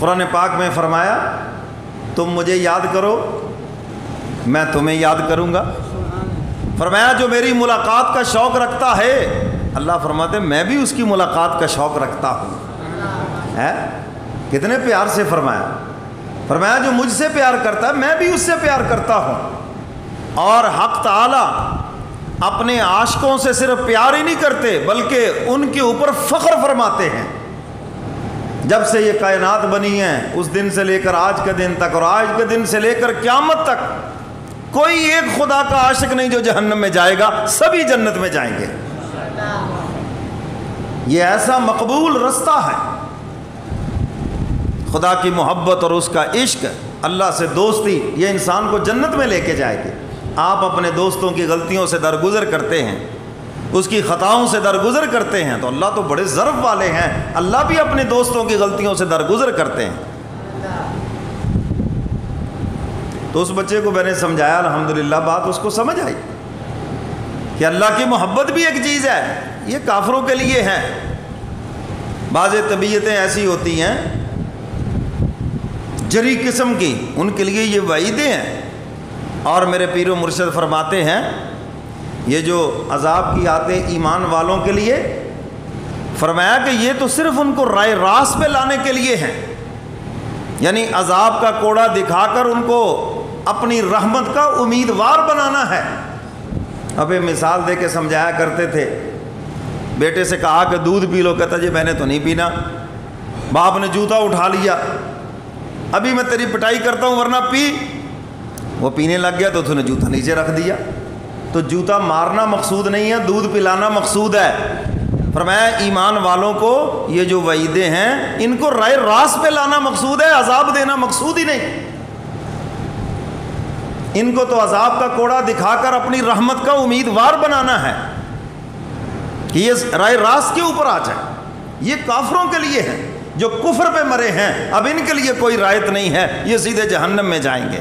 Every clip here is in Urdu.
قرآن پاک میں فرمایا تم مجھے یاد کرو میں تمہیں یاد کروں گا. فرمایا جو میری ملاقات کا شوق رکھتا ہے، اللہ فرماتے میں بھی اس کی ملاقات کا شوق رکھتا ہوں. ہے کتنے پیار سے فرمایا. فرمایا جو مجھ سے پیار کرتا ہے میں بھی اس سے پیار کرتا ہوں. اور حق تعالی اپنے عاشقوں سے صرف پیار ہی نہیں کرتے بلکہ ان کے اوپر فخر فرماتے ہیں. جب سے یہ کائنات بنی ہے اس دن سے لے کر آج کے دن تک، اور آج کے دن سے لے کر قیامت تک، کوئی ایک خدا کا عاشق نہیں جو جہنم میں جائے گا، سبھی جنت میں جائیں گے. یہ ایسا مقبول رستہ ہے. خدا کی محبت اور اس کا عشق، اللہ سے دوستی، یہ انسان کو جنت میں لے کے جائے گی. آپ اپنے دوستوں کی غلطیوں سے درگزر کرتے ہیں، اس کی خطاؤں سے درگزر کرتے ہیں، تو اللہ تو بڑے ظرف والے ہیں، اللہ بھی اپنے دوستوں کی غلطیوں سے درگزر کرتے ہیں. تو اس بچے کو میں نے سمجھایا، الحمدللہ بات اس کو سمجھ آئی کہ اللہ کی محبت بھی ایک چیز ہے، یہ کافروں کے لیے ہے. بعض طبیعتیں ایسی ہوتی ہیں جری قسم کی، ان کے لیے یہ وعیدیں ہیں. اور میرے پیر و مرشد فرماتے ہیں یہ جو عذاب کی آتے ایمان والوں کے لیے، فرمایا کہ یہ تو صرف ان کو رائے راست پہ لانے کے لیے ہیں. یعنی عذاب کا کوڑا دکھا کر ان کو اپنی رحمت کا امیدوار بنانا ہے. اب مثال دے کے سمجھایا کرتے تھے، بیٹے سے کہا کہ دودھ پی لو، کہتا جی میں نے تو نہیں پینا. باپ نے جوتا اٹھا لیا، ابھی میں تیری پٹائی کرتا ہوں ورنہ پی. وہ پینے لگ گیا تو اس نے جوتا نیچے رکھ دیا. تو جوتا مارنا مقصود نہیں ہے، دودھ پلانا مقصود ہے. فرمایا ایمان والوں کو یہ جو وعیدیں ہیں ان کو رائے راست پہ لانا مقصود ہے، عذاب دینا مقصود ہی نہیں. ان کو تو عذاب کا کوڑا دکھا کر اپنی رحمت کا امیدوار بنانا ہے کہ یہ رائے راست کے اوپر آ جائے. یہ کافروں کے لیے ہے جو کفر پہ مرے ہیں، اب ان کے لیے کوئی رعایت نہیں ہے، یہ سیدھے جہنم میں جائیں گے.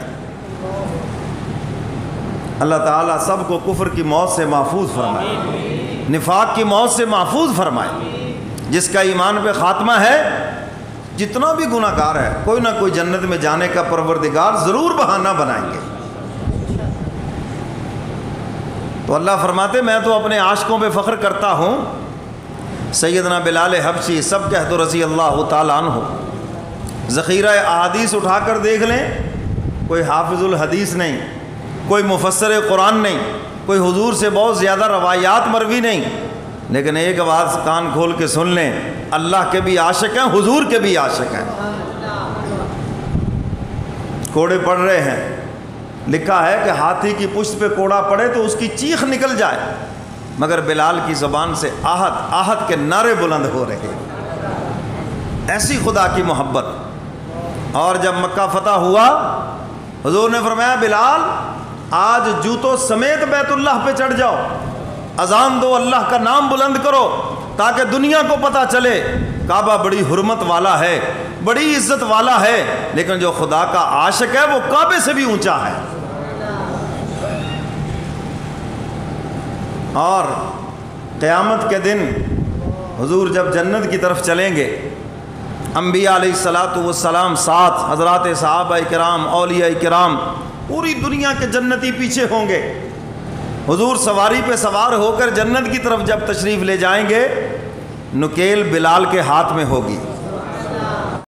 اللہ تعالیٰ سب کو کفر کی موت سے محفوظ فرمائے، نفاق کی موت سے محفوظ فرمائے. جس کا ایمان پہ خاتمہ ہے، جتنا بھی گناہ گار ہے، کوئی نہ کوئی جنت میں جانے کا پروردگار ضرور بہانہ بنائیں گے. تو اللہ فرماتے میں تو اپنے عاشقوں پہ فخر کرتا ہوں. سیدنا بلال حبشی سب کہہ دو رضی اللہ تعالیٰ عنہ. ذخیرہ احادیث اٹھا کر دیکھ لیں، کوئی حافظ الحدیث نہیں، کوئی مفسر قرآن نہیں، کوئی حضور سے بہت زیادہ روایات مروی نہیں، لیکن ایک آواز کان کھول کے سن لیں، اللہ کے بھی عاشق ہیں، حضور کے بھی عاشق ہیں. کوڑے پڑ رہے ہیں، لکھا ہے کہ ہاتھی کی پشت پہ کوڑا پڑے تو اس کی چیخ نکل جائے، مگر بلال کی زبان سے آہت آہت کے نعرے بلند ہو رہے ہیں. ایسی خدا کی محبت. اور جب مکہ فتح ہوا، حضور نے فرمایا بلال آج جوتوں سمیت بیت اللہ پہ چڑھ جاؤ، اذان دو، اللہ کا نام بلند کرو، تاکہ دنیا کو پتہ چلے کعبہ بڑی حرمت والا ہے، بڑی عزت والا ہے، لیکن جو خدا کا عاشق ہے وہ کعبے سے بھی اونچا ہے. اور قیامت کے دن حضور جب جنت کی طرف چلیں گے، انبیاء علیہ الصلاۃ والسلام ساتھ، حضرات صحابہ کرام، اولیاء کرام، پوری دنیا کے جنتی پیچھے ہوں گے. حضور سواری پہ سوار ہو کر جنت کی طرف جب تشریف لے جائیں گے، نکیل بلال کے ہاتھ میں ہوگی.